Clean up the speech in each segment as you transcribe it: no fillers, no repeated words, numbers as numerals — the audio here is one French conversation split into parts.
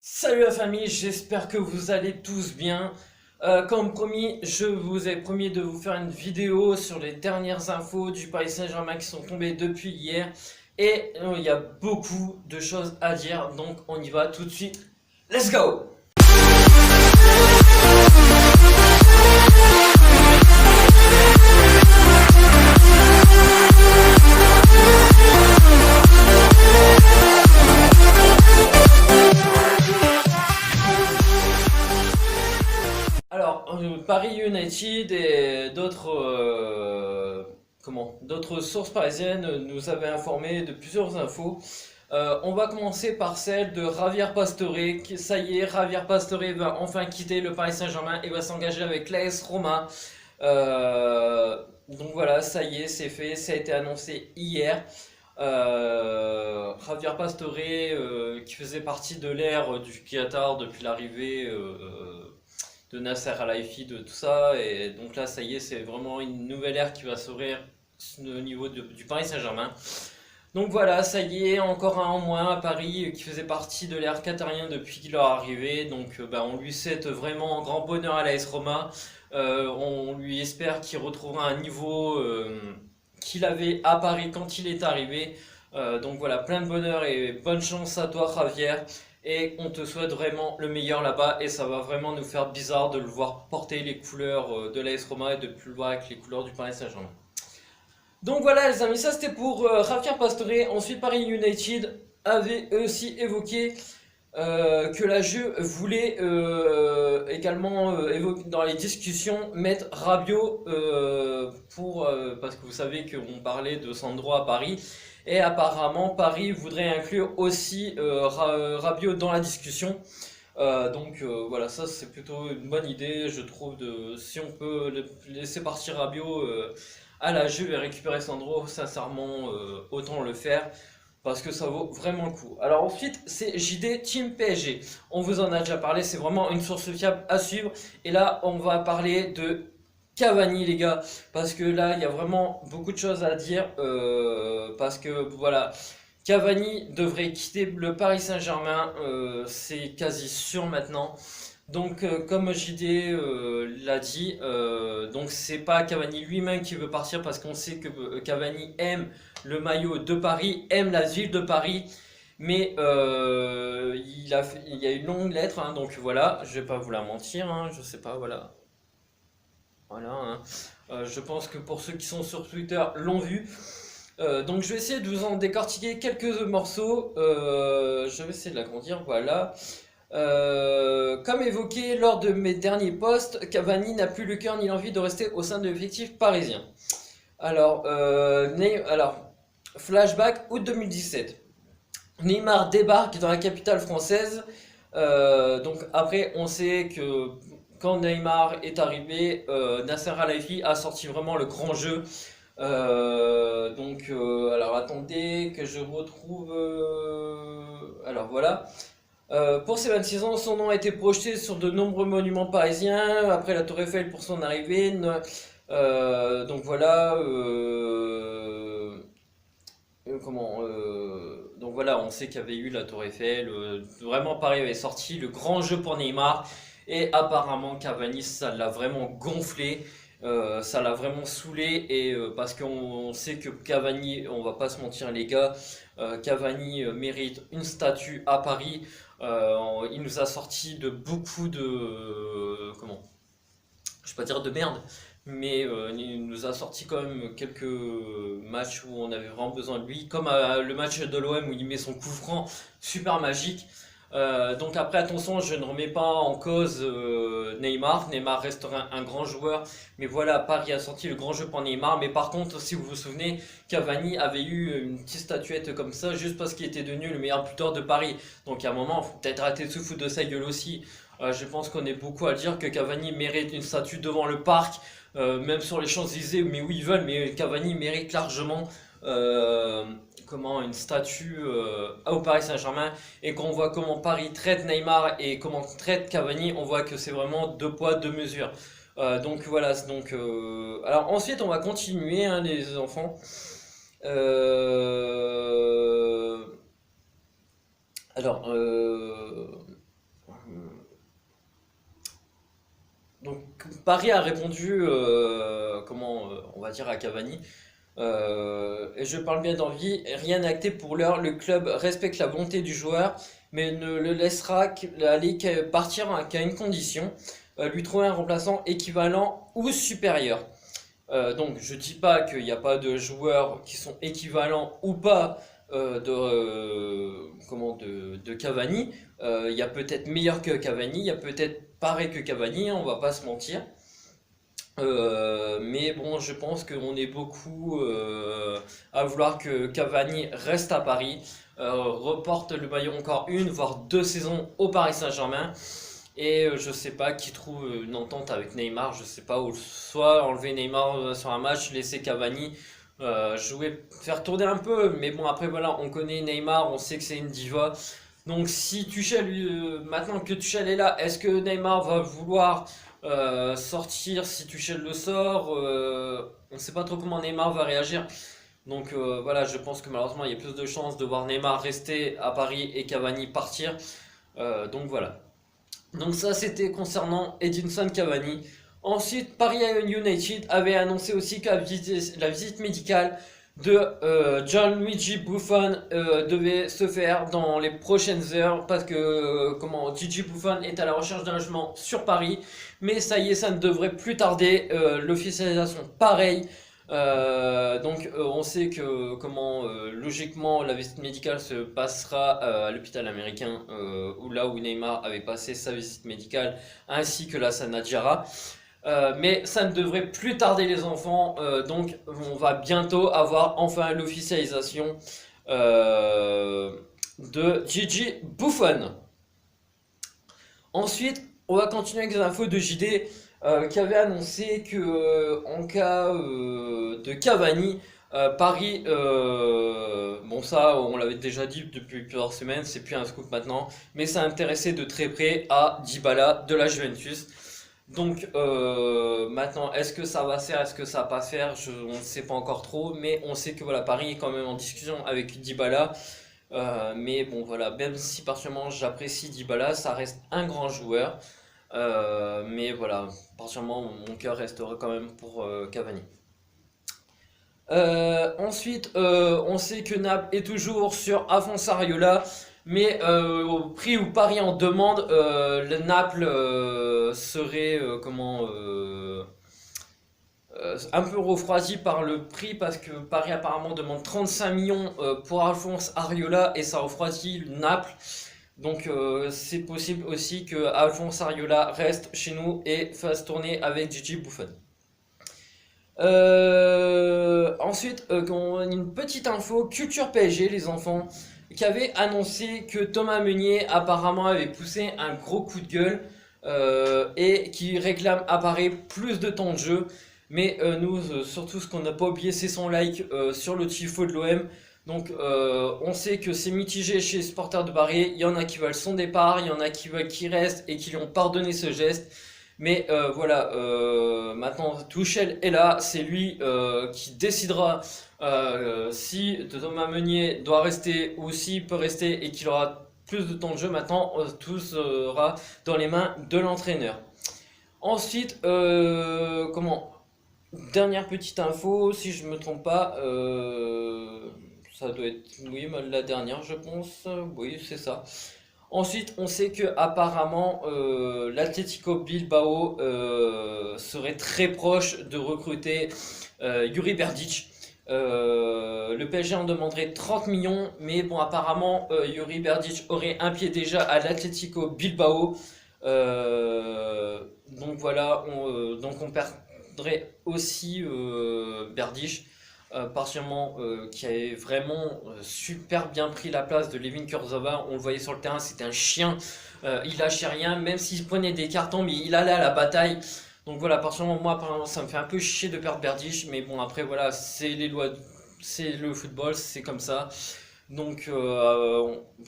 Salut la famille, j'espère que vous allez tous bien. Comme promis, je vous ai promis de vous faire une vidéo sur les dernières infos du Paris Saint-Germain qui sont tombées depuis hier. Et il y a beaucoup de choses à dire, donc on y va tout de suite. Let's go! Paris United et d'autres sources parisiennes nous avaient informé de plusieurs infos. On va commencer par celle de Javier Pastore. Ça y est, Javier Pastore va enfin quitter le Paris Saint-Germain et va s'engager avec l'AS Roma. Donc voilà, ça y est, c'est fait, ça a été annoncé hier. Javier Pastore, qui faisait partie de l'ère du Qatar depuis l'arrivée de Nasser Al-Khelaifi, de tout ça. Et donc là, ça y est, c'est vraiment une nouvelle ère qui va s'ouvrir au niveau du Paris Saint-Germain. Donc voilà, ça y est, encore un en moins à Paris qui faisait partie de l'ère qatarien depuis qu'il est arrivé. Donc on lui souhaite vraiment un grand bonheur à l'AS Roma. On lui espère qu'il retrouvera un niveau qu'il avait à Paris quand il est arrivé. Donc voilà, plein de bonheur et bonne chance à toi Javier. Et on te souhaite vraiment le meilleur là-bas. Et ça va vraiment nous faire bizarre de le voir porter les couleurs de l'AS Roma et de plus le voir avec les couleurs du Paris Saint-Germain. Donc voilà les amis, ça c'était pour Javier Pastore. Ensuite Paris United avait aussi évoqué que la Juve voulait également dans les discussions mettre Rabiot parce que vous savez qu'on parlait de Sandro à Paris et apparemment Paris voudrait inclure aussi Rabiot dans la discussion. Voilà, ça c'est plutôt une bonne idée, je trouve, si on peut laisser partir Rabiot à la Juve et récupérer Sandro, sincèrement, autant le faire parce que ça vaut vraiment le coup. Alors ensuite, c'est JD Team PSG. On vous en a déjà parlé, c'est vraiment une source fiable à suivre. Et là, on va parler de Cavani, les gars, parce que là, il y a vraiment beaucoup de choses à dire, parce que voilà, Cavani devrait quitter le Paris Saint-Germain, c'est quasi sûr maintenant. Donc, comme JD l'a dit, donc c'est pas Cavani lui-même qui veut partir parce qu'on sait que Cavani aime le maillot de Paris, aime la ville de Paris, mais il y a une longue lettre, hein, donc voilà, je vais pas vous la mentir, hein, je sais pas, voilà, voilà, hein. Je pense que pour ceux qui sont sur Twitter l'ont vu. Donc je vais essayer de vous en décortiquer quelques morceaux. Je vais essayer de l'agrandir, voilà. Comme évoqué lors de mes derniers posts, Cavani n'a plus le cœur ni l'envie de rester au sein de l'effectif parisien. Alors, flashback août 2017. Neymar débarque dans la capitale française. Donc après, on sait que quand Neymar est arrivé, Nasser Al-Khelaifi a sorti vraiment le grand jeu. Alors attendez que je retrouve. Alors voilà. Pour ses 26 ans, son nom a été projeté sur de nombreux monuments parisiens, après la Tour Eiffel pour son arrivée. Donc voilà. Donc voilà, on sait qu'il y avait eu la Tour Eiffel. Vraiment, Paris avait sorti le grand jeu pour Neymar. Et apparemment, Cavani, ça l'a vraiment gonflé. Ça l'a vraiment saoulé. Et parce qu'on sait que Cavani, on va pas se mentir, les gars, Cavani mérite une statue à Paris. Il nous a sorti de beaucoup de. Je vais pas dire de merde, mais il nous a sorti quand même quelques matchs où on avait vraiment besoin de lui, comme le match de l'OM où il met son coup franc super magique. Donc après attention, je ne remets pas en cause Neymar. Neymar restera un grand joueur, mais voilà, Paris a sorti le grand jeu pour Neymar. Mais par contre, si vous vous souvenez, Cavani avait eu une petite statuette comme ça juste parce qu'il était devenu le meilleur buteur de Paris. Donc à un moment, il faut peut-être arrêter de se foutre de sa gueule aussi. Je pense qu'on est beaucoup à dire que Cavani mérite une statue devant le parc, même sur les Champs-Élysées, mais où ils veulent, mais Cavani mérite largement euh, une statue au Paris Saint-Germain. Et quand on voit comment Paris traite Neymar et comment traite Cavani, on voit que c'est vraiment deux poids, deux mesures. Donc voilà, alors ensuite on va continuer, hein, les enfants. Euh, alors, Paris a répondu, on va dire à Cavani. Et je parle bien d'envie, rien n'est acté pour l'heure. Le club respecte la volonté du joueur, mais ne le laissera aller partir qu'à une condition, lui trouver un remplaçant équivalent ou supérieur. Donc je dis pas qu'il n'y a pas de joueurs qui sont équivalents ou pas de Cavani. Il y a peut-être meilleur que Cavani, il y a peut-être pareil que Cavani, hein, on va pas se mentir. Mais bon, je pense qu'on est beaucoup à vouloir que Cavani reste à Paris, reporte le maillot encore une, voire deux saisons au Paris Saint-Germain. Et je sais pas qui trouve une entente avec Neymar, je sais pas, ou soit enlever Neymar sur un match, laisser Cavani jouer, faire tourner un peu. Mais bon, après voilà, on connaît Neymar, on sait que c'est une diva. Donc si Tuchel, maintenant que Tuchel est là, est-ce que Neymar va vouloir sortir si Tuchel le sort? On ne sait pas trop comment Neymar va réagir. Donc voilà, je pense que malheureusement il y a plus de chances de voir Neymar rester à Paris et Cavani partir. Donc voilà. Donc ça c'était concernant Edinson Cavani. Ensuite, Paris United avait annoncé aussi que la visite médicale de Gianluigi Buffon devait se faire dans les prochaines heures parce que Gigi Buffon est à la recherche d'un logement sur Paris, mais ça y est, ça ne devrait plus tarder. L'officialisation pareil. On sait que logiquement la visite médicale se passera à l'hôpital américain où là où Neymar avait passé sa visite médicale ainsi que la Sanadjara. Mais ça ne devrait plus tarder les enfants, donc on va bientôt avoir enfin l'officialisation de Gigi Buffon. Ensuite, on va continuer avec les infos de JD qui avait annoncé que en cas de Cavani, Paris, bon ça on l'avait déjà dit depuis plusieurs semaines, c'est plus un scoop maintenant, mais ça intéressait de très près à Dybala de la Juventus. Donc maintenant, est-ce que ça va se faire, est-ce que ça va pas se faire, on ne sait pas encore trop, mais on sait que voilà, Paris est quand même en discussion avec Dybala. Mais bon voilà, même si particulièrement j'apprécie Dybala, ça reste un grand joueur. Mais voilà, particulièrement mon cœur restera quand même pour Cavani. Ensuite, on sait que Naples est toujours sur Alphonse Areola. Mais au prix où Paris en demande, le Naples serait un peu refroidi par le prix parce que Paris apparemment demande 35 millions pour Alphonse Areola et ça refroidit le Naples. Donc c'est possible aussi que Alphonse Areola reste chez nous et fasse tourner avec Gigi Buffon. Ensuite, une petite info, Culture PSG les enfants, qui avait annoncé que Thomas Meunier apparemment avait poussé un gros coup de gueule et qui réclame à Paris plus de temps de jeu. Mais nous, surtout ce qu'on n'a pas oublié, c'est son like sur le tifo de l'OM. Donc on sait que c'est mitigé chez les supporters de Paris. Il y en a qui veulent son départ, il y en a qui veulent qu'il reste et qui lui ont pardonné ce geste. Mais voilà, maintenant Tuchel est là, c'est lui qui décidera si Thomas Meunier doit rester ou s'il peut rester et qu'il aura plus de temps de jeu. Maintenant, tout sera dans les mains de l'entraîneur. Ensuite, dernière petite info, si je me trompe pas, ça doit être oui la dernière, je pense. Oui, c'est ça. Ensuite, on sait que apparemment l'Atlético Bilbao serait très proche de recruter Yuri Berdic. Le PSG en demanderait 30 millions, mais bon, apparemment Yuri Berdic aurait un pied déjà à l'Atlético Bilbao. Donc voilà, on perdrait aussi Berdic. Partiellement qui avait vraiment super bien pris la place de Levin Kurzawa. On le voyait sur le terrain, c'était un chien, il lâchait rien, même s'il prenait des cartons, mais il allait à la bataille. Donc voilà, partiellement moi apparemment ça me fait un peu chier de perdre Berdic, mais bon après voilà, c'est les lois, c'est le football, c'est comme ça. Donc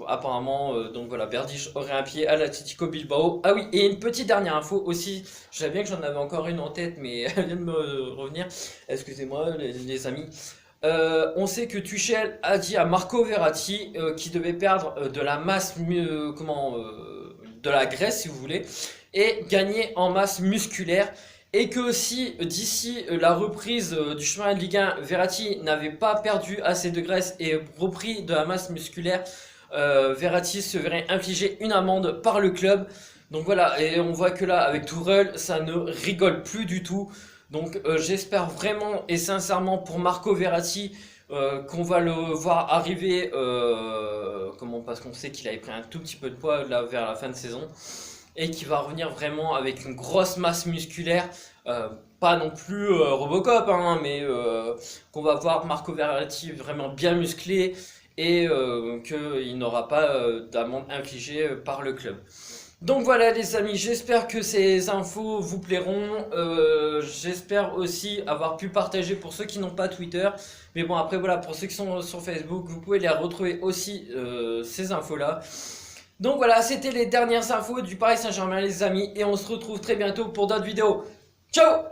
apparemment, donc voilà, Berdic aurait un pied à l'Atlético Bilbao. Ah oui, et une petite dernière info aussi, je savais bien que j'en avais encore une en tête, mais elle vient de me revenir. Excusez-moi les amis. On sait que Tuchel a dit à Marco Verratti qu'il devait perdre de la masse, de la graisse si vous voulez, et gagner en masse musculaire. et que si d'ici la reprise du chemin de Ligue 1, Verratti n'avait pas perdu assez de graisse et repris de la masse musculaire, Verratti se verrait infliger une amende par le club. Donc voilà, et on voit que là, avec Tourelle, ça ne rigole plus du tout. Donc j'espère vraiment et sincèrement pour Marco Verratti qu'on va le voir arriver, parce qu'on sait qu'il avait pris un tout petit peu de poids là vers la fin de saison, et qu'il va revenir vraiment avec une grosse masse musculaire, pas non plus Robocop, hein, mais qu'on va voir Marco Verratti vraiment bien musclé et qu'il n'aura pas d'amende infligée par le club. Donc voilà les amis, j'espère que ces infos vous plairont. J'espère aussi avoir pu partager pour ceux qui n'ont pas Twitter. Mais bon après voilà, pour ceux qui sont sur Facebook, vous pouvez les retrouver aussi ces infos là. Donc voilà, c'était les dernières infos du Paris Saint-Germain les amis. Et on se retrouve très bientôt pour d'autres vidéos. Ciao!